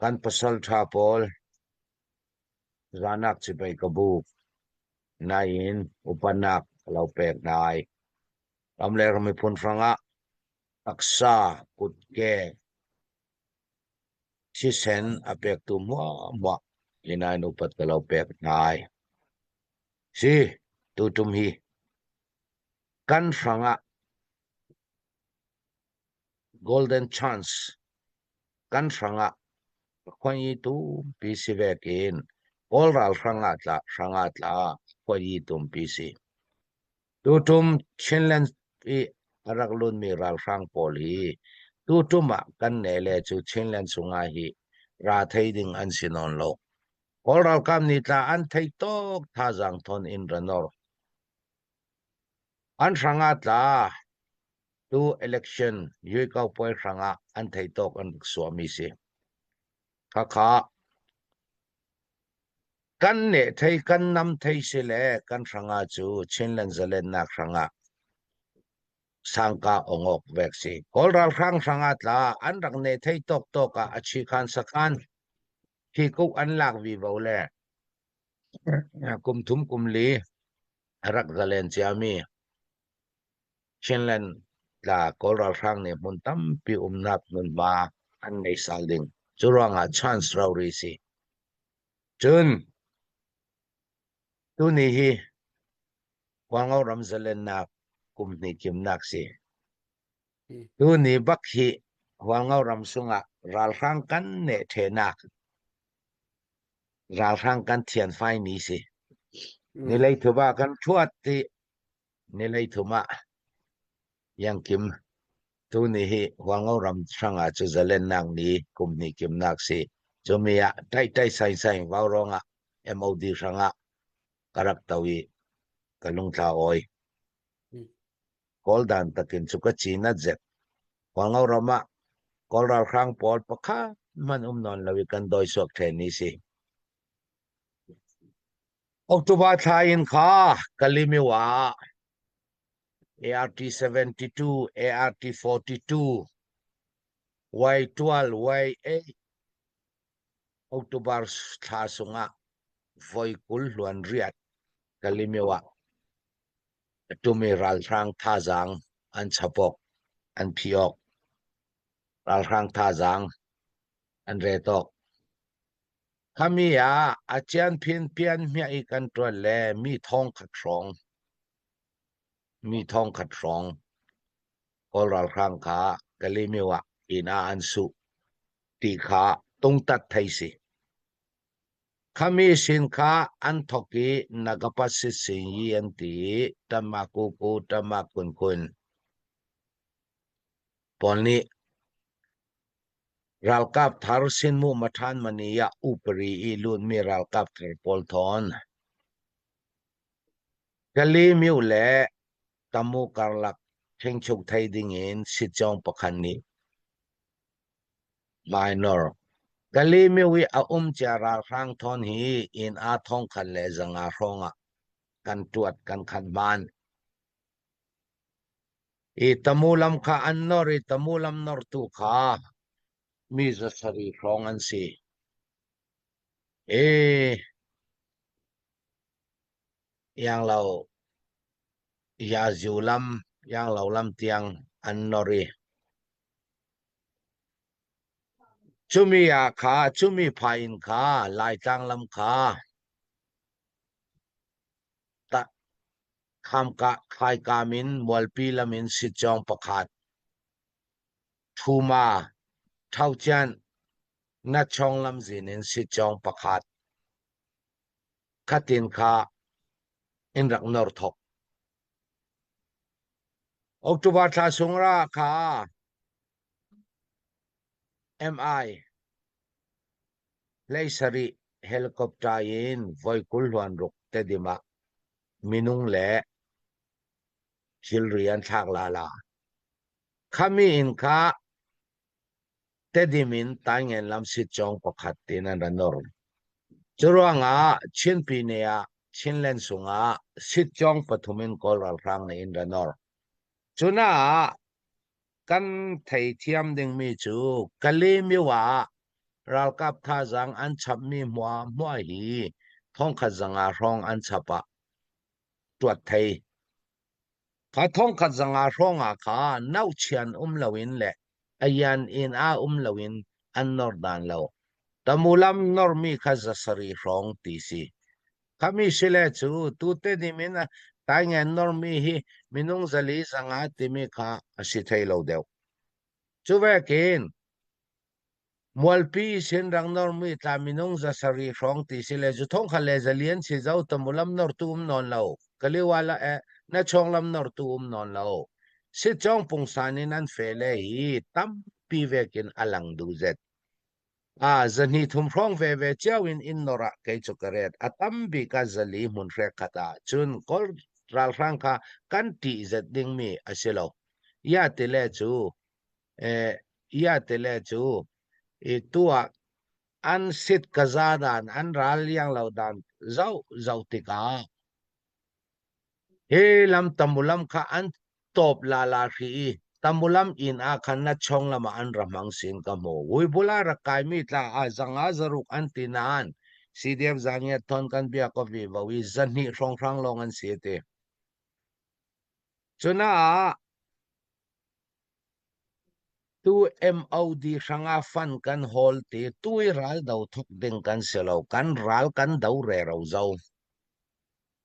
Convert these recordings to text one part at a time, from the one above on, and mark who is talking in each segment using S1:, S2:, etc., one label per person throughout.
S1: kan pasal thapol ranak chipai kabuk nain upanak lau pek nai amle rami phun franga aksa kutke si sen apek tu mo inai no pat kalau pek nai si tu tum hi kan franga golden chance kan franga khoi tu pc vekin all ral franga tla khoi tum pc tu tum chinlen i arak lun mi ral frang poli tu tuma kan nele chu chinlen sunga hi ra thei ding an sinon lo all ral kam ni tla an thei tok tha jang thon in ranor an franga tla tu election yui kau poi franga an thei tok an swami se kha kan ne thei kan nam thei se le kan franga chu chinlen zalen nak franga sangka ongok veksi kolral franga tla an rak ne thei tok ka achi khan sakan ki ku an lak vi vole kum thum kum li rak zalen chiami chinlen la kolral frang ne mun tam pi umnap nun ba an nei salding churanga chance rauri si chun tu ni hi kwangau ram zalen nak kum ni kim nak si tu ni bak hi kwangau ram sunga ral frang kan ne the nak ral frang kan thian fai ni si ni lei thuba kan thuat ti ni lei thuma yang kim tu ni hi kwangau ram franga chu zalen nak ni kum ni kim nak si chumia tai sai wauronga mod franga karak tawi kalung tla oi koldan takin chuka china jet kwangau rama kolral khang pol pakha man non lawi kan doi sok theni si october thain kha kalimiwa ART 72 ART 42 Y12 Y8 october tha sunga voikul luan riat kalimiwa tumi ral thrang thazang an chapok an phiok ral thrang thazang an retok khamia achian phin pian mia I control le mi thong khatrong kol ral thrang kha kalimiwa ina ansu ti kha tung tat thaisi khami sin kha an thoki nagapasi sinyi anti tamaku tamakun polni ralkap tharusin mu mathan maniya upri ilun mi ralkap thar polthon kali miule tamu karlak thengchuk thai dingin sitjong pakhani minor kali miwi a charal rang thon hi in a thong khan le zanga ronga kan tuat kan khan man I tamulam kha annori tamulam nor tu kha mi zasari rong an si yang lau ya zulam yang lau lam tiang annori chumi ya kha chumi phain kha lai tang lam kha ta kham ka khai kamin molpi lamin sitjong pakhat thuma thauchan na chong lam zinin sitjong pakhat khatin kha in rak nor thok october tha sungra kha MI leisari helicopter in voikul huan ruk tedima minung le chilrian thak la khami in kha tedimin tangen lam sitjong pakhat tinan ranor churanga chinpinea chinlen sunga sitjong pathumin kolral rang na in ranor chuna kan thei thiam ding mi chu kalimiwa ral kap tha jang an chap mi hwa hi thong kha janga rong an chapa tuat thei kha thong kha janga ronga kha nau chian lawin le ayan in a lawin an nor dan lo tamulam normi kha zasari rong ti si kami sile chu tu te ni mina tai ngen normi hi minung zali sanga ti mi kha asi thei lo deu chu ve kin mualpi sin rang normi ta minung zasari rong ti sile chu thong kha le zalian si zau tamulam nor tum non lo kaliwala na chonglam nor tum non lo si chong pung sanin an fele hi tam pi vekin alang du zet zani thum rong ve chawin in nora ke chukaret atam bi ka zali mun re khata chun kol ral rang kha kan ti zet ding mi asilo ya tele chu e tua an sit kazadan an ral yang laudan zau tika he lam tamulam kha an top la ri tamulam in a khan na chong lama an ramang sin ka mo ui bula rakai mi tla a zanga zaruk an tinan CDF zangya ton kan bia ko vi wi zanni rong rang long an siete chuna tu MOD sanga fan kan hol te tui ral dau thok ding kan selo kan ral kan dau re ro zau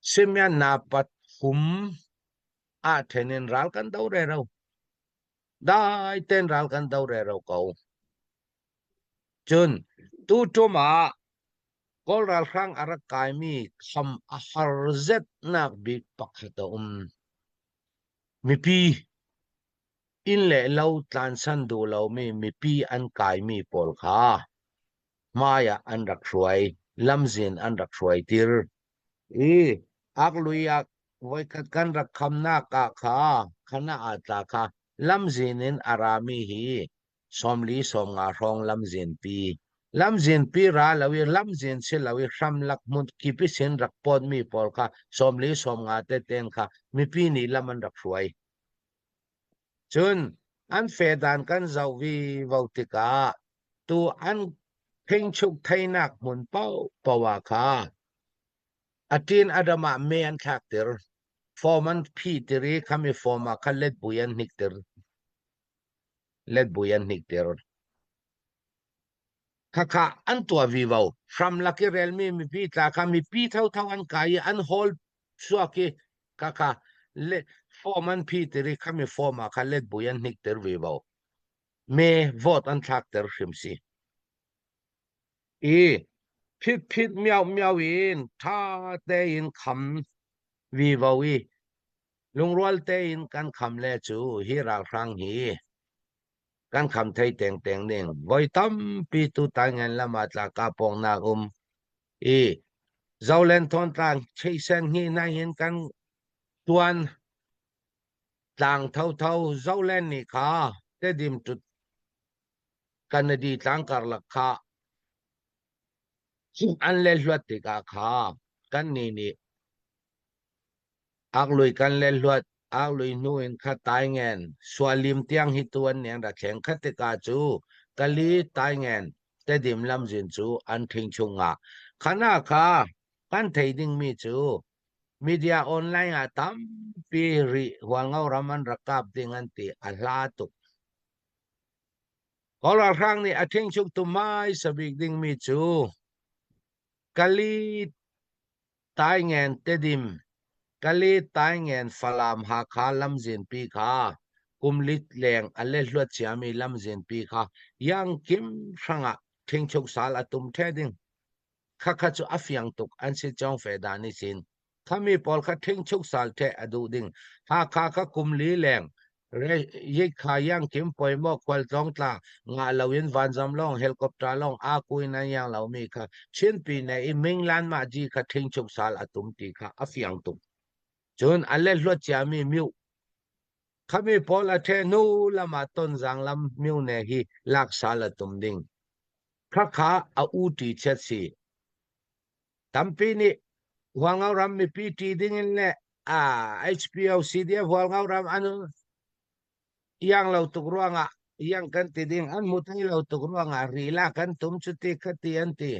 S1: simya na pat hum a thenen ral kan dau re ro dai ten ral kan dau re ro ko chun tu tuma kol ral khang arakai mi kham ahar zet nak big pakhata mi pi in le lau tlan san du lau mi pi an kai mi pol kha maya an rak hruai lamzin an rak hruai tir ak luyak voi kat kan rak kham na ka kha khana ata kha lamzin in arami hi somli som nga rong lamzin pi ra lawi lamzin se lawi ram lak mun kipi sen rak pon mi pol kha somli som nga te ten kha mi pi ni laman rak hruai chun an fedan kan zawi vautika tu an phengchuk thainak mun pawa kha atin adama me an thakter forman phi tiri khami forma khalet buyan nikter let buyan nikter kha an tua vivo from lucky realme mi pi tla khami pi thau an kai an hol suaki kha le forman phi tiri khami forma khalet buyan nikter vivo me vote an thakter hrimsi phit miao in tha te in kham vivo lungrwal te in kan kham le chu hi ral rang hi kan kham thei teng ning voi tam pi tu ta ngan lama tla ka pong na zaulen thon tang cheisen hi na hin kan tuan tlang thau zaulen ni kha te dim tu kanadi tlang kar la kha an le hluat ti ka kha kan ni ak lui kan le hluat ak lui nu in kha tai ngen swalim tiang hi tuan neng ra kheng kha te ka chu kali tai ngen te dim lam jin chu an thing chunga khana kha kan thei ding mi chu media online tam pi ri hwal ngau raman rakap ding an ti a hla tu kola rang ni a thing chuk tu mai sabik ding mi chu kali tai ngen te dim kali tai ngen falam ha kha lam jin pi kha kumlit leng ale hluat chiami lam jin pi kha yang kim ranga thing chuk sal atum the ding kha chu afyang tuk an si chong fe dani sin khami pol kha thing chuk sal the adu ding ha kha kumli leng re ye kha yang kim poi mo kwal tong tla nga lawin van jam long helicopter long a kui na yang law mi kha chin pi ne I minglan ma ji kha thing chuk sal atum ti kha afyang tuk chun ale hluat chiami miu khami pol a the nu lama ton jang lam miu ne hi lak sal atum ding kha a u ti chet si tampi ni wangau ram mi pt ding le HPO CDF wangau ram anu yang lau tuk ruanga yang kan tiding an mutai lo to ruang rila kan tum chuti khati anti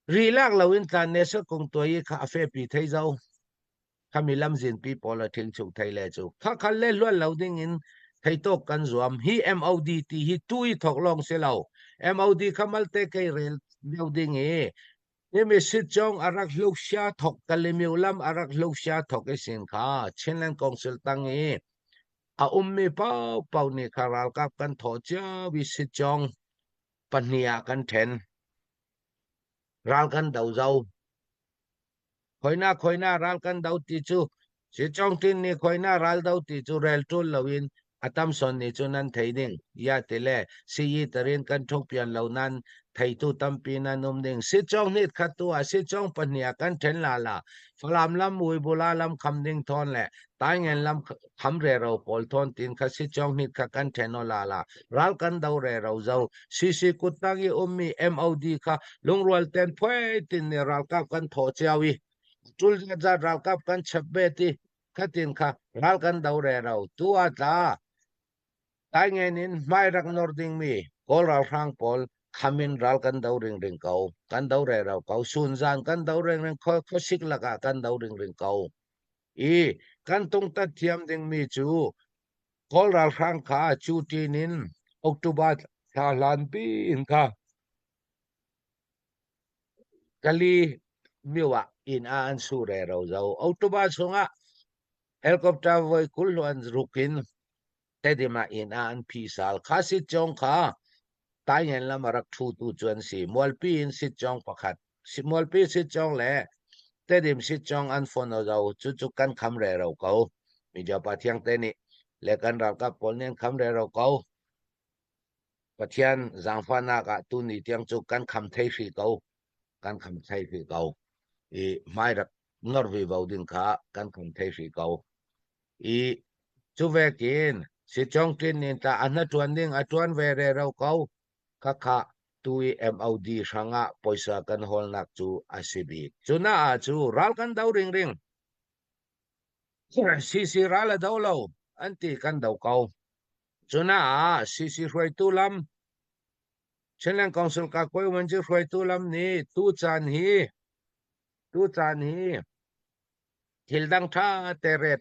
S1: rilak lawin tlan ne sa kong toi kha afe pi thai zau khamilam zin pi pola thil chu thai le chu kha khal le lwa loading in thai to kan zuam hi MOD ti hi tui thok long se lo MOD khamal te kai rel loading e eme sit chong arak lok sha thok kalemiulam arak lok sha thok e sin kha chenlan council tang e a umme pau ni kharal kap kan tho cha wi sit chong pania kan then ral kan dau zau khoina ral kan dau ti chu sit chong tin ni khoina ral dau ti chu rel tul lawin atam son ni chu nan theiding ya tele si yi tarin kan thok pian lo nan thei tu tampi na num ding sit chong nit khatu a sit chong pania kan then la falam lam mui bula lam kham ding thon le tai ngen lam kham re ro pol thon tin kha sit chong nit kha kan then no la ral kan dau re ro zau si kutangi ummi MOD kha lungrol ten phoi tin ne ral kap kan tho chawi tul ja ral kap kan chabbe ti khatin kha ral kan dau re ro tua ta tai ngen in mai rak nording mi kol ral rang pol khamin ral kan dau ring kau kan dau re ro kau sun zan kan dau ring kho sik laka kan dau ring kau e kan tung ta thiam ding mi chu kol ral rang kha chu tinin october tha lan pi in kha kali miwa in an su re ro zau october sunga helicopter voi kulwan rukin tedima in an pisal khasit chong kha tai ngen lam rak thu tu chuan si molpi in sit chong pakhat si molpi sit chong le tedim sit chong an phone zau chu kan kham re ro ko mi ja pa thiang te ni le kan ral ka pol nen kham re ro ko pathian zangfana ka tu ni tiang chu kan kham thei fi ko kan kham thei fi ko e mai rak norvi vaudin kha kan kham thei fi ko e chu vekin sit chong tin nin ta an tuan ding atuan ve re ro ko kha tui MOD sanga poisa kan hol nak chu asibi chuna chu ral kan dau ring si ral dau lo anti kan dau kau chuna si hroi tu lam chenlang council ka koi manji hroi tu lam ni tu chan hi thildang tha te ret